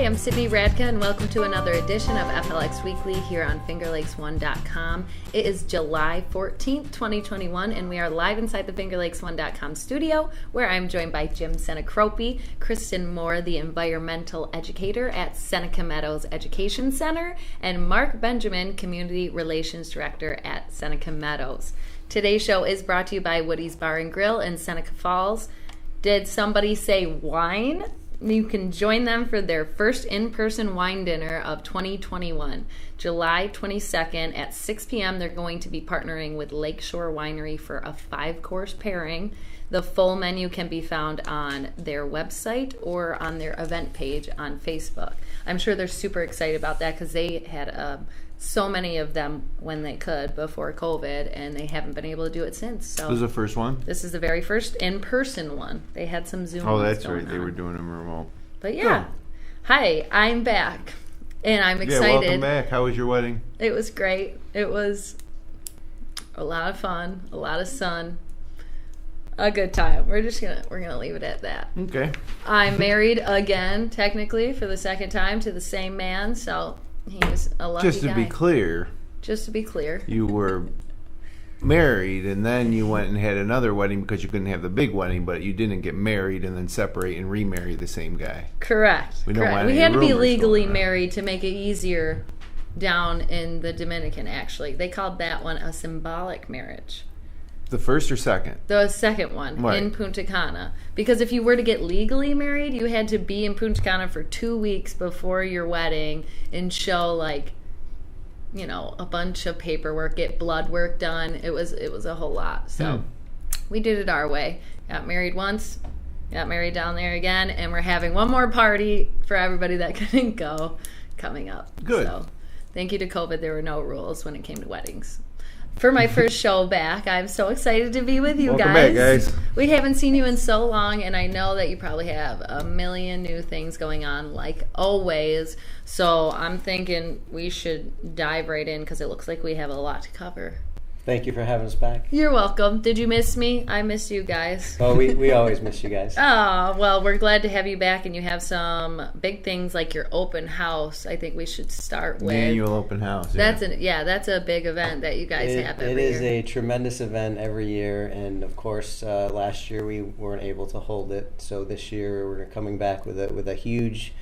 Hi, I'm Sydney Radka, and welcome to another edition of FLX Weekly here on FingerLakes1.com. It is July 14th, 2021, and we are live inside the FingerLakes1.com studio, where I'm joined by Jim Senecropi, Kristin Moore, the environmental educator at Seneca Meadows Education Center, and Mark Benjamin, community relations director at Seneca Meadows. Today's show is brought to you by Woody's Bar and Grill in Seneca Falls. Did somebody say wine? You can join them for their first in-person wine dinner of 2021. July 22nd at 6 p.m. They're going to be partnering with Lakeshore Winery for a 5-course pairing. The full menu can be found on their website or on their event page on Facebook. I'm sure they're super excited about that because they had so many of them when they could before COVID, and they haven't been able to do it since. So this is the first one? This is the very first in-person one. They had some Zoom. Oh, that's right. They were doing them remote. But yeah. Oh. Hi, I'm back, and I'm excited. Yeah, welcome back. How was your wedding? It was great. It was a lot of fun, a lot of sun, a good time. We're gonna leave it at that. Okay. I'm married again, technically, for the second time to the same man, so he's a lucky guy. Just to be clear, you were married and then you went and had another wedding because you couldn't have the big wedding, but you didn't get married and then separate and remarry the same guy. Correct. We had to be legally married to make it easier down in the Dominican, actually. They called that one a symbolic marriage. The first or second? The second one, right, in Punta Cana. Because if you were to get legally married, you had to be in Punta Cana for 2 weeks before your wedding and show, like, you know, a bunch of paperwork, get blood work done. It was a whole lot. So we did it our way. Got married once, got married down there again, and we're having one more party for everybody that couldn't go coming up. Good. So thank you to COVID, there were no rules when it came to weddings. For my first show back, I'm so excited to be with you. Welcome back, guys. We haven't seen you in so long, and I know that you probably have a million new things going on, like always. So I'm thinking we should dive right in because it looks like we have a lot to cover. Thank you for having us back. You're welcome. Did you miss me? I miss you guys. Oh, we always miss you guys. Oh, well, we're glad to have you back, and you have some big things like your open house. I think we should start with. The annual open house. Yeah. That's a big event that you guys have every year. It is a tremendous event every year, and of course, last year we weren't able to hold it. So this year we're coming back with a huge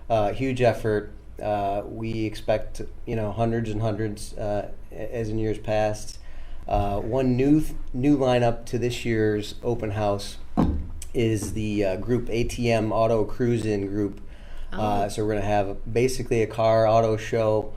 effort. We expect hundreds and hundreds as in years past. One new lineup to this year's open house is the group ATM Auto Cruise-In group. So we're going to have basically a car auto show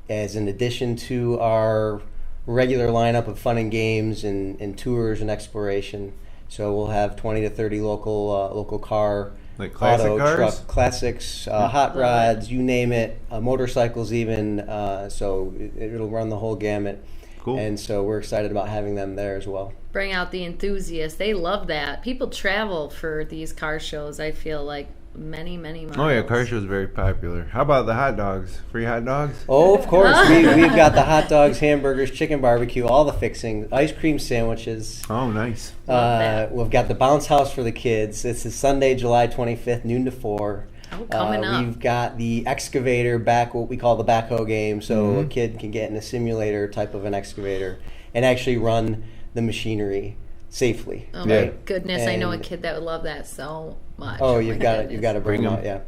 as an addition to our regular lineup of fun and games and tours and exploration. So we'll have 20 to 30 local car, like classic auto, cars? truck, classics, hot rods, you name it, motorcycles even. So it'll run the whole gamut. Cool. And so we're excited about having them there as well. Bring out the enthusiasts. They love that. People travel for these car shows, I feel like, many miles. Oh, yeah, car show is very popular. How about the hot dogs? Free hot dogs? Oh, of course. We've got the hot dogs, hamburgers, chicken barbecue, all the fixings, ice cream sandwiches. Oh, nice. We've got the bounce house for the kids. This is Sunday, July 25th, noon to 4. Oh, coming up. We've got the excavator back, what we call the backhoe game, so a kid can get in a simulator type of an excavator and actually run the machinery safely. Oh my goodness, I know a kid that would love that so much. Oh, you've got to bring them out, yeah.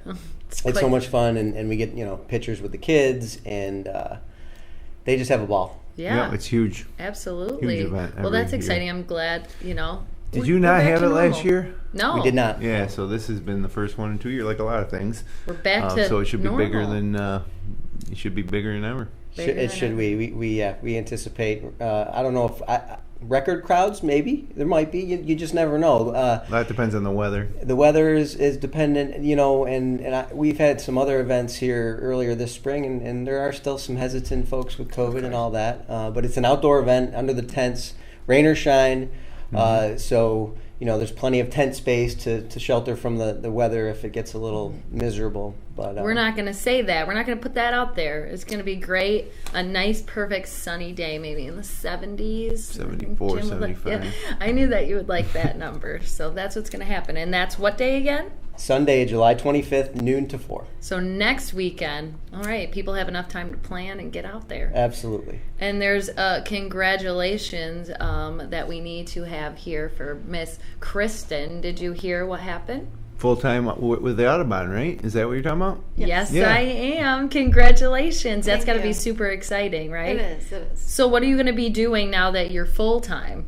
It's so much fun, and we get pictures with the kids, and they just have a ball. Yeah, it's huge. Absolutely. Huge event. Well, that's exciting. I'm glad, Did you not have it last year? No. We did not. Yeah, so this has been the first one in 2 years, like a lot of things. We're back to so it should be normal. bigger than it should be bigger than ever. We anticipate. I don't know if record crowds. Maybe there might be. You just never know. That depends on the weather. The weather is dependent, and we've had some other events here earlier this spring, and there are still some hesitant folks with COVID and all that. But it's an outdoor event under the tents, rain or shine. So there's plenty of tent space to shelter from the weather if it gets a little miserable. But we're not going to say that. We're not going to put that out there. It's going to be great. A nice, perfect sunny day, maybe in the 70s. 74, 75. I knew that you would like that number. So that's what's going to happen. And that's what day again? Sunday, July 25th, noon to 4. So next weekend. All right, people have enough time to plan and get out there. Absolutely. And there's congratulations that we need to have here for Miss Kristin. Did you hear what happened? Full-time with the Audubon, right? Is that what you're talking about? Yes, yeah. I am. Congratulations. That's got to Thank be you. super exciting, right? It is. So what are you going to be doing now that you're full-time?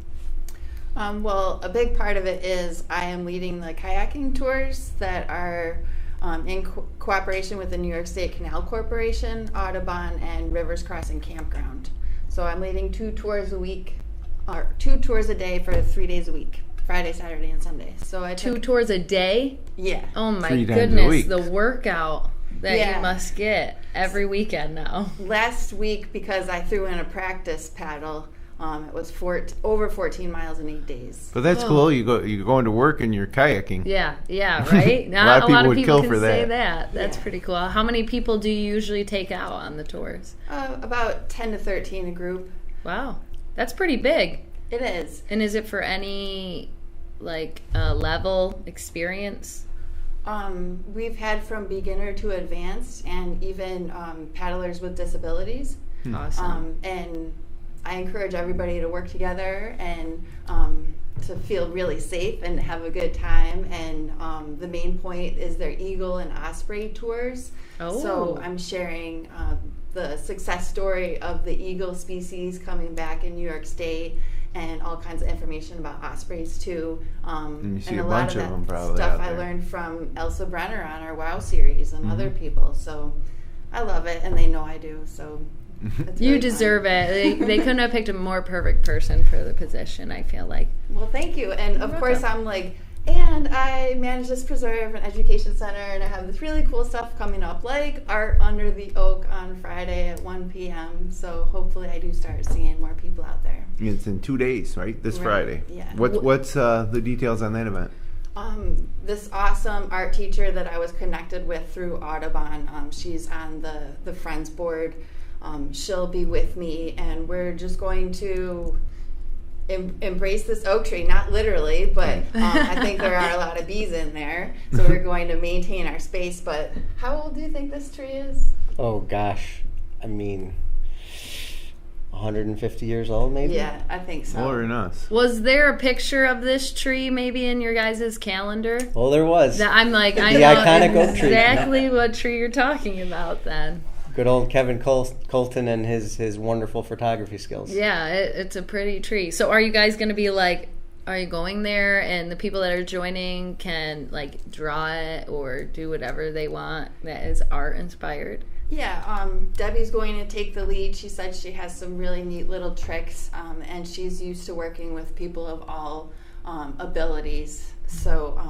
Well, a big part of it is I am leading the kayaking tours that are in cooperation with the New York State Canal Corporation, Audubon, and Rivers Crossing Campground. So I'm leading 2 tours a week, or 2 tours a day for 3 days a week. Friday, Saturday, and Sunday. So I took 2 tours a day? Yeah. Oh my 3 times a goodness, week. the workout that you must get every weekend now. Last week, because I threw in a practice paddle, it was over 14 miles in 8 days. But that's cool. You're going to work and you're kayaking. Yeah, right? Not a lot of people would kill can for say that. That's pretty cool. How many people do you usually take out on the tours? About 10 to 13 a group. Wow, that's pretty big. It is. And is it for any level experience? We've had from beginner to advanced, and even paddlers with disabilities. Awesome. And I encourage everybody to work together and to feel really safe and have a good time. And the main point is their eagle and osprey tours. Oh. So I'm sharing the success story of the eagle species coming back in New York State, and all kinds of information about ospreys too. And you see and a lot bunch of that them probably stuff out I there. learned from Elsa Brenner on our WOW series and other people. So I love it, and they know I do. So it's You really deserve fun. it. They couldn't have picked a more perfect person for the position, I feel like. Well, thank you. And of You're course, welcome. I'm like, and I manage this preserve and education center, and I have this really cool stuff coming up, like Art Under the Oak on Friday at 1 p.m. So hopefully I do start seeing more people out there. It's in 2 days, right? This Right, Friday. yeah. What's the details on that event? This awesome art teacher that I was connected with through Audubon, she's on the Friends board. She'll be with me, and we're just going to embrace this oak tree, not literally, but I think there are a lot of bees in there, so we're going to maintain our space. But how old do you think this tree is? Oh, gosh. I mean, 150 years old, maybe? Yeah, I think so. More than us. Was there a picture of this tree maybe in your guys' calendar? Oh, there was. I'm like, I The know iconic oak tree. exactly what tree you're talking about then. Good old Kevin Colton and his wonderful photography skills. Yeah, it's a pretty tree. So are you guys going to be like, are you going there and the people that are joining can like draw it or do whatever they want that is art inspired? Yeah, Debbie's going to take the lead. She said she has some really neat little tricks, and she's used to working with people of all abilities. So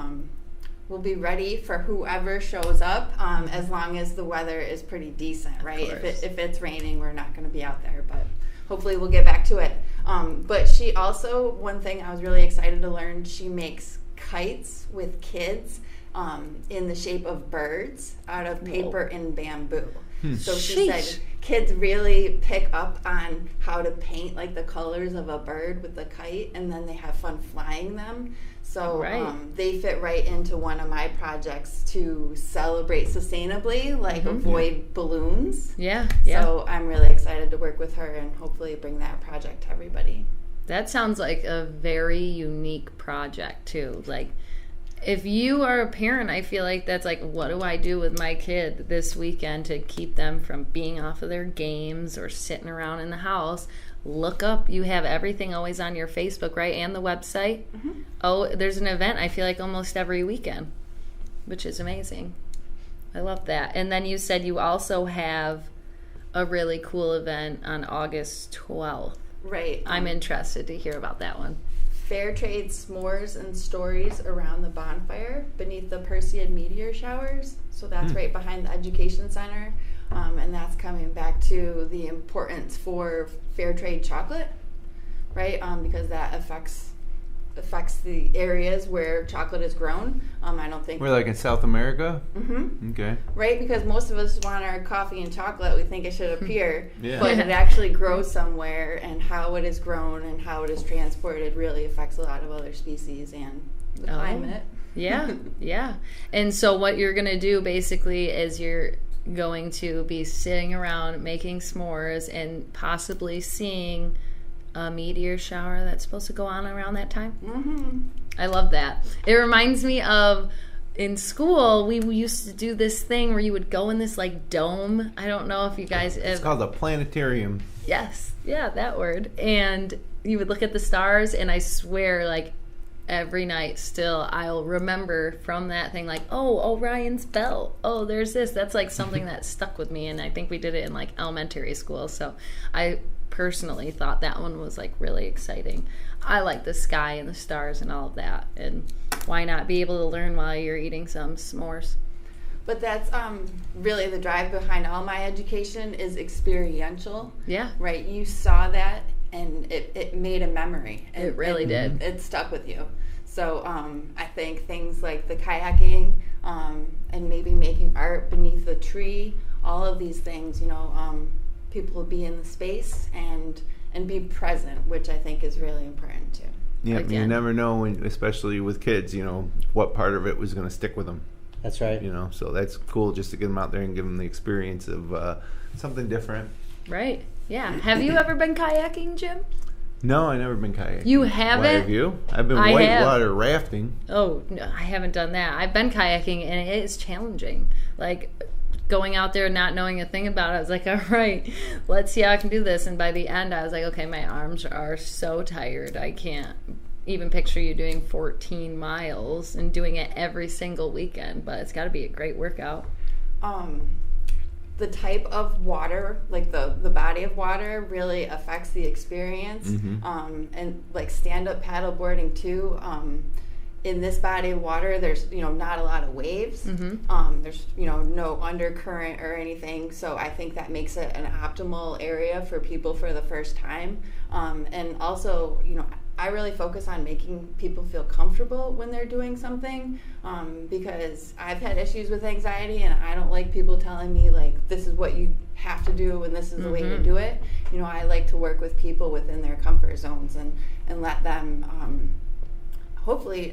we'll be ready for whoever shows up, as long as the weather is pretty decent, right? If it's raining, we're not going to be out there, but hopefully we'll get back to it. But she also, one thing I was really excited to learn, she makes kites with kids in the shape of birds out of paper and bamboo. So she said kids really pick up on how to paint like the colors of a bird with the kite, and then they have fun flying them. So they fit right into one of my projects to celebrate sustainably, like avoid balloons. Yeah. So I'm really excited to work with her and hopefully bring that project to everybody. That sounds like a very unique project too. Like, if you are a parent, I feel like that's like, what do I do with my kid this weekend to keep them from being off of their games or sitting around in the house? Look up. You have everything always on your Facebook, right? And the website. Oh, there's an event, I feel like, almost every weekend, which is amazing. I love that. And then you said you also have a really cool event on August 12th. Right. I'm interested to hear about that one. Fair trade s'mores and stories around the bonfire beneath the Perseid meteor showers. So that's right behind the education center. And that's coming back to the importance for fair trade chocolate, right? Because that affects the areas where chocolate is grown. I don't think We're like in South America? Okay. right, because most of us want our coffee and chocolate. We think it should appear, Yeah. but it actually grows somewhere, and how it is grown and how it is transported really affects a lot of other species and the climate. Yeah, yeah. And so what you're going to do basically is you're going to be sitting around making s'mores and possibly seeing a meteor shower that's supposed to go on around that time. Mm-hmm. I love that. It reminds me of in school, we used to do this thing where you would go in this like dome. I don't know if you guys... It's called a planetarium. Yes. Yeah, that word. And you would look at the stars, and I swear, like, every night still I'll remember from that thing, like, oh, Orion's belt. Oh, there's this. That's like something that stuck with me, and I think we did it in like elementary school. So I personally thought that one was like really exciting. I like the sky and the stars and all of that, and why not be able to learn while you're eating some s'mores? But that's really the drive behind all my education is experiential. Yeah. Right? You saw that, and it made a memory. It really did. It stuck with you. So I think things like the kayaking and maybe making art beneath a tree, all of these things, people will be in the space and be present, which I think is really important too. Yeah, you never know, especially with kids, what part of it was going to stick with them. That's right. So that's cool just to get them out there and give them the experience of something different. Right. Yeah. Have you ever been kayaking, Jim? No, I've never been kayaking. You haven't? Why have you? I've been whitewater rafting. Oh, no, I haven't done that. I've been kayaking, and it is challenging. Like, going out there not knowing a thing about it, I was like, all right, let's see how I can do this. And by the end, I was like, okay, my arms are so tired. I can't even picture you doing 14 miles and doing it every single weekend, but it's got to be a great workout. The type of water, like the body of water, really affects the experience. Mm-hmm. And like stand-up paddleboarding too. In this body of water, there's not a lot of waves. Mm-hmm. There's no undercurrent or anything. So I think that makes it an optimal area for people for the first time. And also, I really focus on making people feel comfortable when they're doing something, because I've had issues with anxiety, and I don't like people telling me like this is what you have to do and this is the way to do it. I like to work with people within their comfort zones and let them hopefully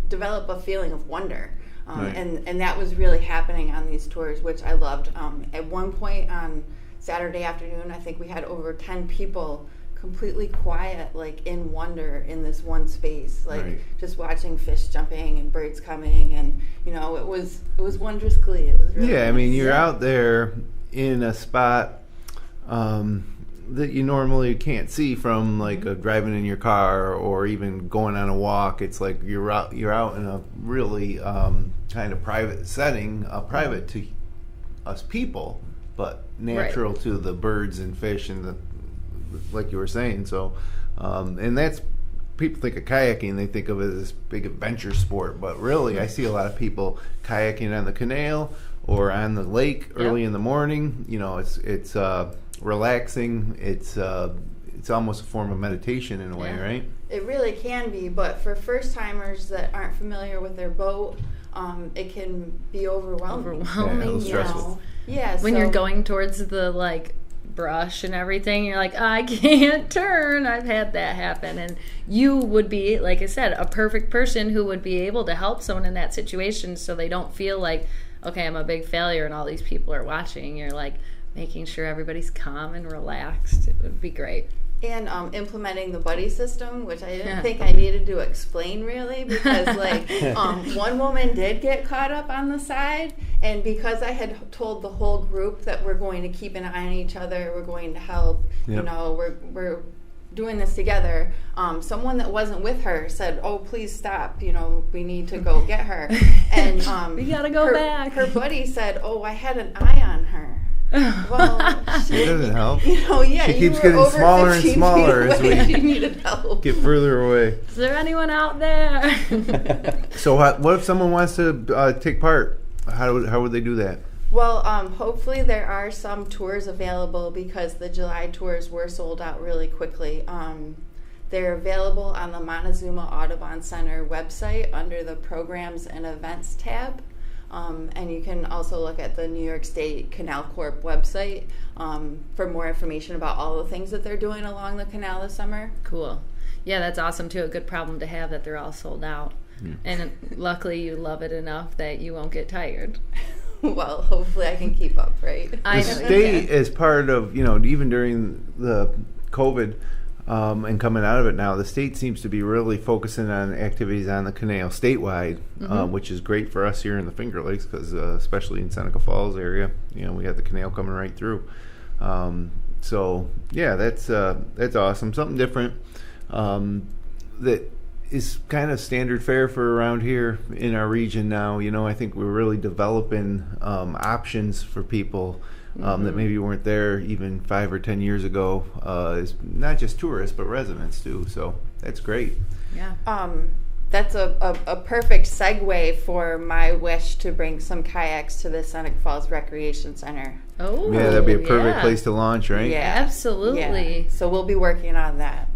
develop a feeling of wonder. Right. And that was really happening on these tours, which I loved. At one point on Saturday afternoon, I think we had over 10 people completely quiet, like in wonder in this one space, like just watching fish jumping and birds coming, and it was wondrous glee. It was really nice. You're out there in a spot that you normally can't see from like driving in your car or even going on a walk. It's like you're out in a really kind of private setting, private to us people, but natural to the birds and fish and like you were saying. So and that's, people think of kayaking, they think of it as this big adventure sport, but really I see a lot of people kayaking on the canal or on the lake early in the morning. It's relaxing. It's almost a form of meditation in a way, right? It really can be, but for first timers that aren't familiar with their boat, it can be overwhelming. Stressful. When you're going towards the brush and everything, you're like, I can't turn. I've had that happen. And you would be, like I said, a perfect person who would be able to help someone in that situation so they don't feel like, okay, I'm a big failure and all these people are watching. You're like making sure everybody's calm and relaxed. It would be great. And implementing the buddy system, which I didn't think I needed to explain really, because one woman did get caught up on the side, and because I had told the whole group that we're going to keep an eye on each other, we're going to help, we're doing this together. Someone that wasn't with her said, "Oh, please stop! We need to go get her." And we gotta go back. Her buddy said, "Oh, I had an eye on her." Well, it doesn't help. She keeps getting smaller and smaller as we needed help. Get further away. Is there anyone out there? So what if someone wants to take part? How would they do that? Well, hopefully there are some tours available, because the July tours were sold out really quickly. They're available on the Montezuma Audubon Center website under the Programs and Events tab. And you can also look at the New York State Canal Corp website for more information about all the things that they're doing along the canal this summer. Cool. Yeah, that's awesome too. A good problem to have that they're all sold out. And luckily you love it enough that you won't get tired. Well, hopefully I can keep up, right? I The know you state, can. as part of, even during the COVID and coming out of it now, the state seems to be really focusing on activities on the canal statewide, which is great for us here in the Finger Lakes because especially in Seneca Falls area, we got the canal coming right through. So yeah, that's awesome. Something different that is kind of standard fare for around here in our region now. I think we're really developing options for people that maybe weren't there even 5 or 10 years ago. Is not just tourists, but residents too. So that's great. Yeah. That's a perfect segue for my wish to bring some kayaks to the Seneca Falls Recreation Center. Oh, Yeah, that'd be a perfect place to launch, right? Yeah. Absolutely. Yeah. So we'll be working on that.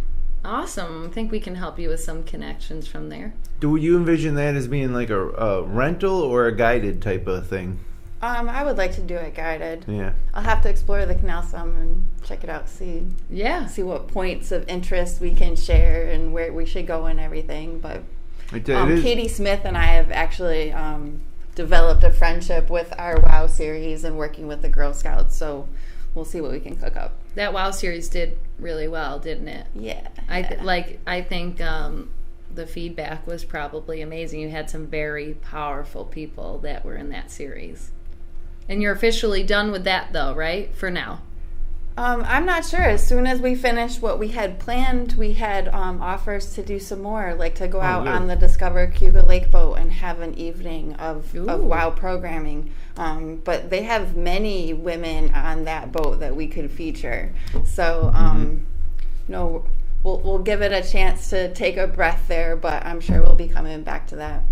Awesome. I think we can help you with some connections from there. Do you envision that as being like a rental or a guided type of thing? I would like to do it guided. Yeah. I'll have to explore the canal some and check it out, see Yeah. what points of interest we can share and where we should go and everything. But It is. Katie Smith and I have actually developed a friendship with our WOW series and working with the Girl Scouts. So we'll see what we can cook up. That WOW series did really well, didn't it? Yeah. I think the feedback was probably amazing. You had some very powerful people that were in that series. And you're officially done with that, though, right? For now. I'm not sure. As soon as we finished what we had planned, we had offers to do some more, like to go out good. on the Discover Cuba Lake boat and have an evening of Ooh. WOW programming. But they have many women on that boat that we could feature. So, we'll give it a chance to take a breath there, but I'm sure we'll be coming back to that.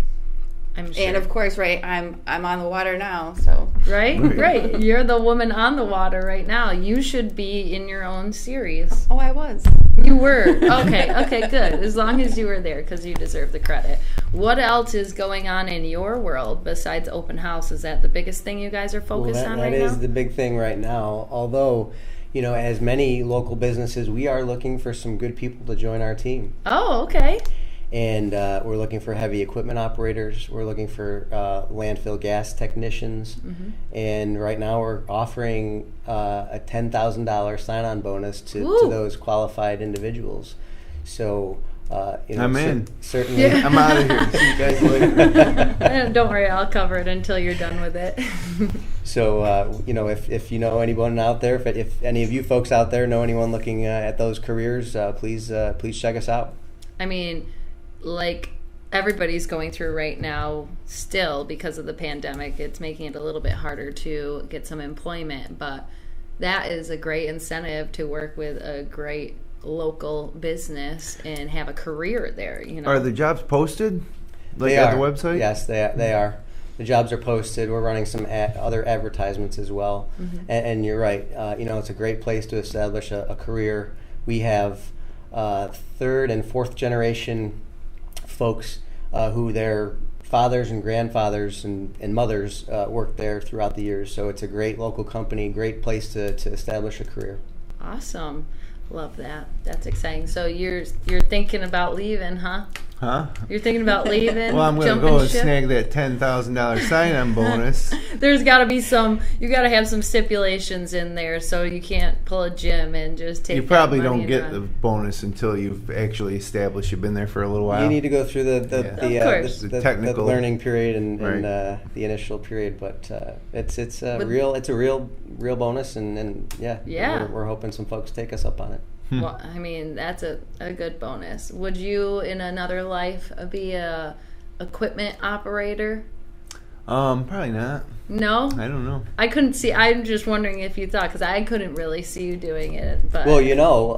I'm sure. And of course, right, I'm on the water now, so. Right? Right. You're the woman on the water right now. You should be in your own series. Oh, I was. You were. Okay, good. As long as you were there, because you deserve the credit. What else is going on in your world besides open house? Is that the biggest thing you guys are focused on right now? That is the big thing right now. Although, as many local businesses, we are looking for some good people to join our team. Oh, okay. And we're looking for heavy equipment operators. We're looking for landfill gas technicians. Mm-hmm. And right now we're offering a $10,000 sign-on bonus to those qualified individuals. So, I'm in. Certainly. Yeah. I'm out of here. See you guys later. Don't worry, I'll cover it until you're done with it. So, if you know anyone out there, if any of you folks out there know anyone looking at those careers, please check us out. I mean, like everybody's going through right now still because of the pandemic, it's making it a little bit harder to get some employment, but that is a great incentive to work with a great local business and have a career there. Are the jobs posted? They at are. the website? Yes, they are. The jobs are posted. We're running some other advertisements as well. Mm-hmm. And you're right. It's a great place to establish a career. We have third and fourth generation folks who their fathers and grandfathers and mothers worked there throughout the years. So it's a great local company, great place to establish a career. Awesome. Love that. That's exciting. So you're thinking about leaving, huh? Huh? You're thinking about leaving? Well, I'm going to go and snag that $10,000 sign-on bonus. There's got to be you got to have some stipulations in there, so you can't pull a gym and just take. You probably that money don't get and the run. bonus until you've actually established you've been there for a little while. You need to go through the technical learning period and right. The initial period, but it's a real bonus, and we're hoping some folks take us up on it. Well, I mean, that's a good bonus. Would you, in another life, be a equipment operator? Probably not. No? I don't know. I couldn't see. I'm just wondering if you thought, because I couldn't really see you doing it. But Well,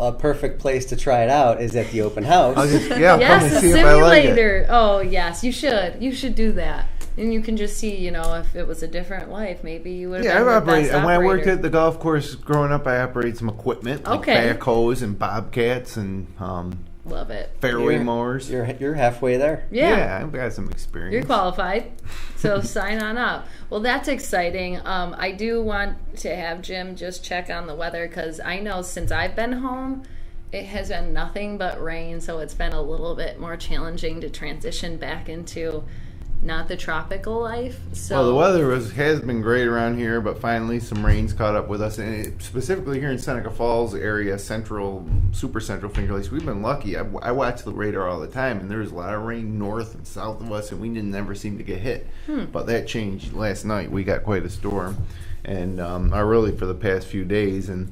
a perfect place to try it out is at the open house. I'll come yes, and a see if I like it. simulator. Oh, yes, you should. You should do that. And you can just see, if it was a different life, maybe you would have been I've the best operated. And when I worked operator. at the golf course growing up, I operated some equipment, like backhoes and bobcats and Love it. fairway mowers. You're halfway there. Yeah. I've got some experience. You're qualified, so sign on up. Well, that's exciting. I do want to have Jim just check on the weather, because I know since I've been home, it has been nothing but rain, so it's been a little bit more challenging to transition back into not the tropical life. So well, the weather has been great around here, but finally some rain's caught up with us, and specifically here in Seneca Falls area, super central Finger Lakes, we've been lucky. I watch the radar all the time, and there's a lot of rain north and south of us, and we didn't never seem to get hit. But that changed last night. We got quite a storm, and really for the past few days, and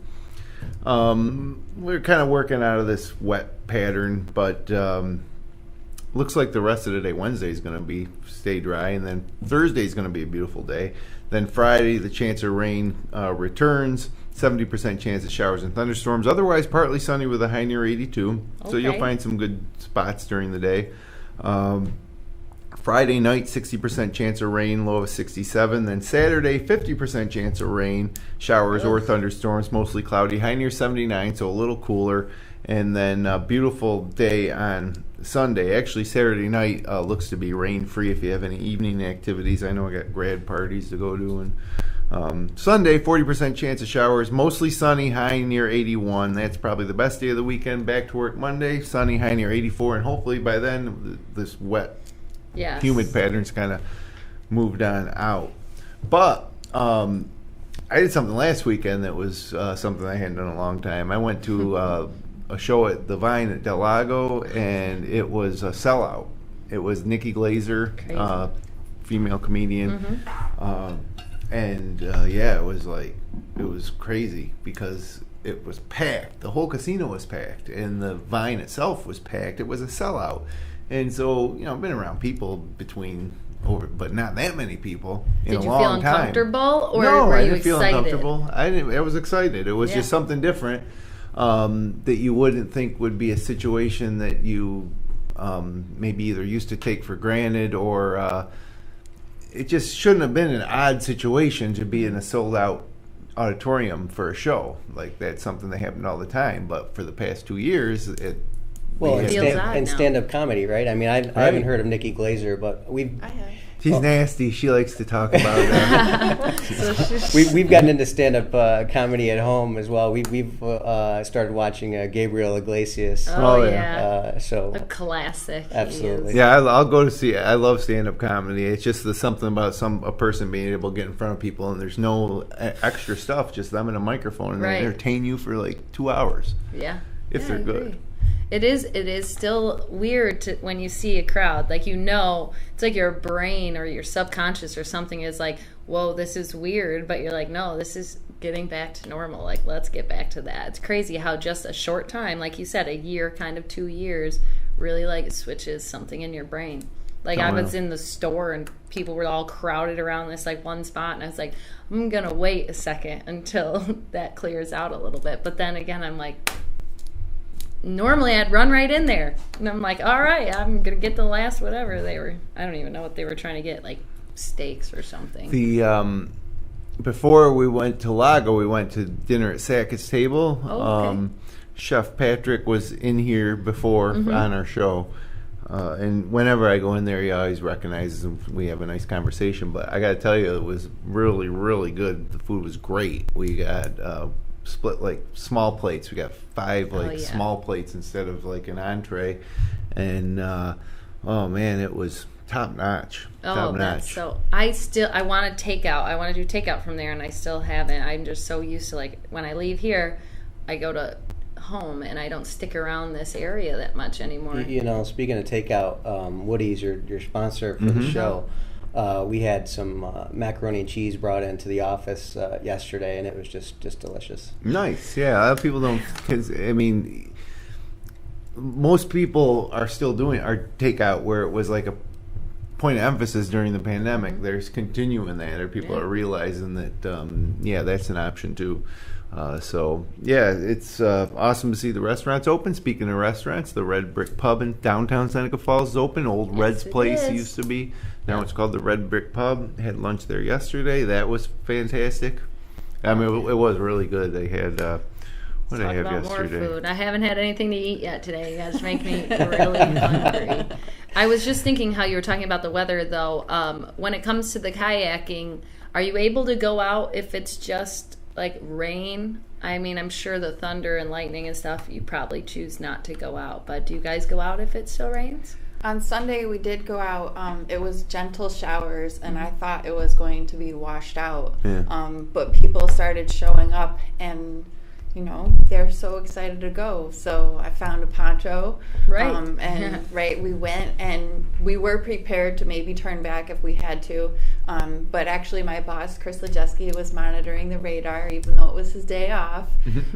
we're kind of working out of this wet pattern, but looks like the rest of the day, Wednesday is going to stay dry, and then Thursday is going to be a beautiful day. Then Friday, the chance of rain returns, 70% chance of showers and thunderstorms. Otherwise, partly sunny with a high near 82. So you'll find some good spots during the day. Friday night, 60% chance of rain, low of 67. Then Saturday, 50% chance of rain, showers or thunderstorms, mostly cloudy, high near 79, so a little cooler. And then a beautiful day on Sunday. Actually, Saturday night looks to be rain-free if you have any evening activities. I know I got grad parties to go to. And Sunday, 40% chance of showers, mostly sunny, high near 81. That's probably the best day of the weekend. Back to work Monday, sunny, high near 84. And hopefully by then, this wet, humid pattern's kind of moved on out. But I did something last weekend that was something I hadn't done in a long time. I went to a show at the Vine at Del Lago, and it was a sellout. It was Nikki Glazer, female comedian, it was crazy because it was packed. The whole casino was packed, and the Vine itself was packed. It was a sellout, and so I've been around people but not that many people in a long time. Did you feel uncomfortable, or no, were I you didn't feel excited? uncomfortable. I was excited. It was just something different. That you wouldn't think would be a situation that you maybe either used to take for granted, or it just shouldn't have been an odd situation to be in a sold-out auditorium for a show. Like, that's something that happened all the time, but for the past 2 years, and stand-up comedy, right? I mean, I haven't heard of Nikki Glazer, but I have. She's nasty. She likes to talk about that. We've gotten into stand-up comedy at home as well. We've started watching Gabriel Iglesias. Oh yeah, so a classic. Absolutely. Yeah, I'll go to see it. I love stand-up comedy. It's just something about a person being able to get in front of people, and there's no extra stuff. Just them and a microphone, and they entertain you for like 2 hours. Yeah, if they're good. It is still weird when you see a crowd. Like, it's like your brain or your subconscious or something is like, whoa, this is weird. But you're like, no, this is getting back to normal. Like, let's get back to that. It's crazy how just a short time, like you said, a year, kind of 2 years, really like switches something in your brain. Like, I was in the store and people were all crowded around this like one spot, and I was like, I'm going to wait a second until that clears out a little bit. But then again, I'm like, normally I'd run right in there, and I'm like, all right, I'm gonna get the last whatever they were. I don't even know what they were trying to get, like steaks or something. Before we went to Lago, we went to dinner at Sackett's Table. Chef Patrick was in here before on our show, and whenever I go in there, he always recognizes him. We have a nice conversation. But I got to tell you, it was really, really good. The food was great. We got split like small plates. We got 5 small plates instead of like an entree, and oh man, it was top notch. Top notch. So I want to takeout. I want to do takeout from there, and I still haven't. I'm just so used to, like, when I leave here, I go to home and I don't stick around this area that much anymore. Speaking of takeout, Woody's your sponsor for the show. We had some macaroni and cheese brought into the office yesterday, and it was just delicious. Nice, yeah. A lot of people don't, because most people are still doing our takeout, where it was like a point of emphasis during the pandemic. There's continuing that, or people are realizing that, that's an option too. It's awesome to see the restaurants open. Speaking of restaurants, the Red Brick Pub in downtown Seneca Falls is open. Old Red's Place used to be. Now it's called the Red Brick Pub. Had lunch there yesterday. That was fantastic. I mean, it was really good. They had what did I have yesterday? More food. I haven't had anything to eat yet today. You guys make me really hungry. I was just thinking how you were talking about the weather, though. When it comes to the kayaking, are you able to go out if it's just like rain? I mean, I'm sure the thunder and lightning and stuff, you probably choose not to go out. But do you guys go out if it still rains? On Sunday, we did go out. It was gentle showers, and I thought it was going to be washed out. Yeah. But people started showing up, and, they're so excited to go. So I found a poncho. Right. We went, and we were prepared to maybe turn back if we had to. But actually, my boss, Chris Lejeski, was monitoring the radar, even though it was his day off.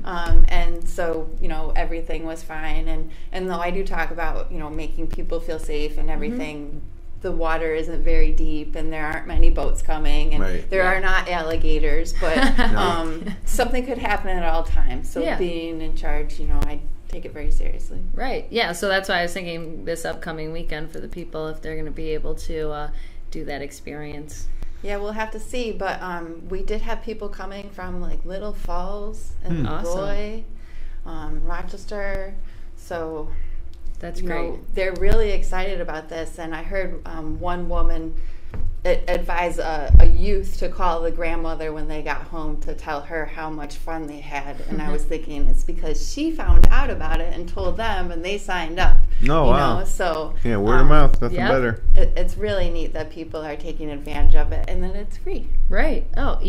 And so, everything was fine. And though I do talk about, making people feel safe and everything, the water isn't very deep, and there aren't many boats coming, and there are not alligators, but something could happen at all times. So being in charge, I take it very seriously. Right. Yeah. So that's why I was thinking this upcoming weekend for the people, if they're going to be able to do that experience. Yeah, we'll have to see. But we did have people coming from like Little Falls and Roy, Rochester. So that's great. They're really excited about this. And I heard one woman advise a youth to call the grandmother when they got home to tell her how much fun they had. And I was thinking it's because she found out about it and told them, and they signed up. Oh, wow. So word of mouth, nothing better. It's really neat that people are taking advantage of it, and then it's free. Right. Oh,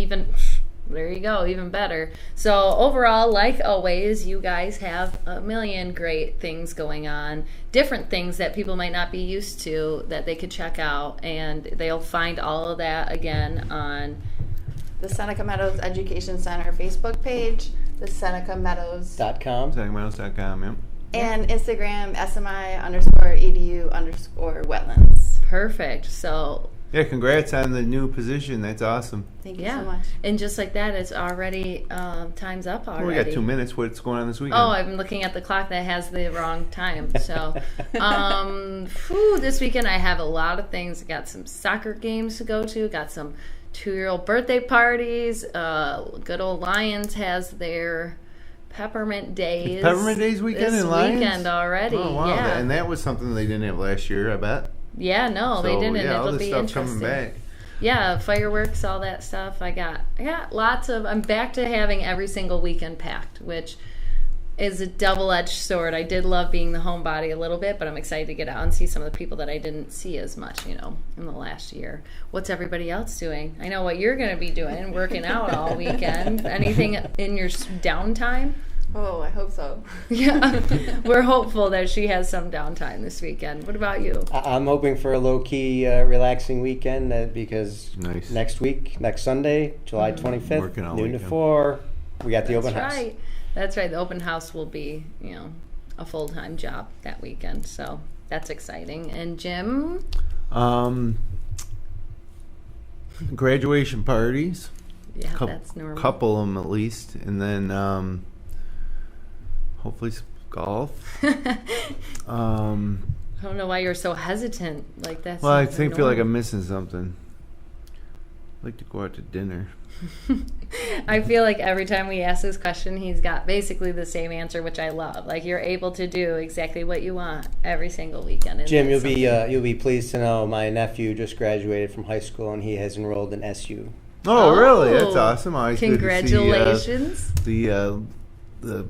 there you go, even better. So overall, like always, you guys have a million great things going on, different things that people might not be used to that they could check out, and they'll find all of that again on the Seneca Meadows Education Center Facebook page, the SenecaMeadows.com. SenecaMeadows.com, yep. And Instagram, SMI_EDU_wetlands. Perfect. So yeah, congrats on the new position. That's awesome. Thank you so much. And just like that, it's already time's up already. Well, we got 2 minutes. What's going on this weekend? Oh, I'm looking at the clock that has the wrong time. So this weekend I have a lot of things. I got some soccer games to go to. Got some 2-year-old birthday parties. Good old Lions has their Peppermint Days. Peppermint Days weekend in Lions? Weekend already. Oh, wow. Yeah. And that was something they didn't have last year, I bet. Yeah, no, they didn't. Yeah, It'll all this be stuff interesting. coming back. Yeah, fireworks, all that stuff. I got lots of. I'm back to having every single weekend packed, which is a double-edged sword. I did love being the homebody a little bit, but I'm excited to get out and see some of the people that I didn't see as much, in the last year. What's everybody else doing? I know what you're going to be doing, working out all weekend. Anything in your downtime? Oh, I hope so. Yeah, we're hopeful that she has some downtime this weekend. What about you? I'm hoping for a low-key, relaxing weekend because next Sunday, July 25th, noon to 4, we got the open house. That's right. The open house will be, a full-time job that weekend. So that's exciting. And Jim? Graduation parties. Yeah, that's normal. Couple of them at least. And then hopefully some golf. I don't know why you're so hesitant. Like that's. Well, I feel like I'm missing something. I'd like to go out to dinner. I feel like every time we ask this question, he's got basically the same answer, which I love. Like you're able to do exactly what you want every single weekend. Jim, you'll be pleased to know my nephew just graduated from high school and he has enrolled in SU. Oh, really? That's awesome. Always congratulations. Good to see, the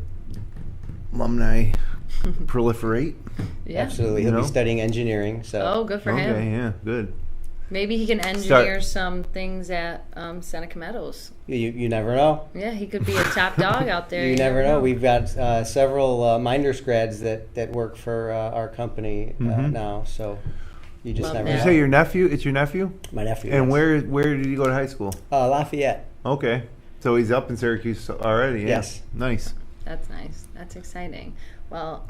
alumni proliferate. Yeah, absolutely. He'll be studying engineering. So good for him. Okay, yeah, good. Maybe he can engineer some things at Seneca Meadows. You never know. Yeah, he could be a top dog out there. You never know. We've got several Minders grads that work for our company now. So you just never know. You say your nephew? It's your nephew? My nephew. And where did he go to high school? Lafayette. Okay. So he's up in Syracuse already. Yeah. Yes. Nice. That's nice. That's exciting. Well,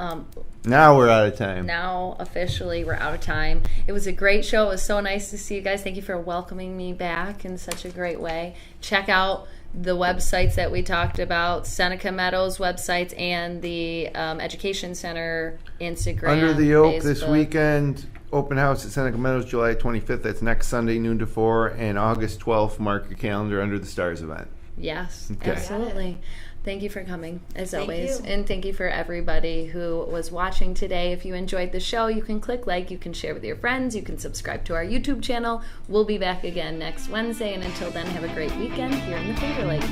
now we're out of time. Now, officially, we're out of time. It was a great show. It was so nice to see you guys. Thank you for welcoming me back in such a great way. Check out the websites that we talked about, Seneca Meadows websites and the Education Center Instagram, Under the Oak Facebook. This weekend, open house at Seneca Meadows, July 25th. That's next Sunday, noon to 4. And August 12th, mark your calendar, Under the Stars event. Yes, okay. Absolutely. Thank you for coming, as always. You. And thank you for everybody who was watching today. If you enjoyed the show, you can click like, you can share with your friends, you can subscribe to our YouTube channel. We'll be back again next Wednesday. And until then, have a great weekend here in the Finger Lakes.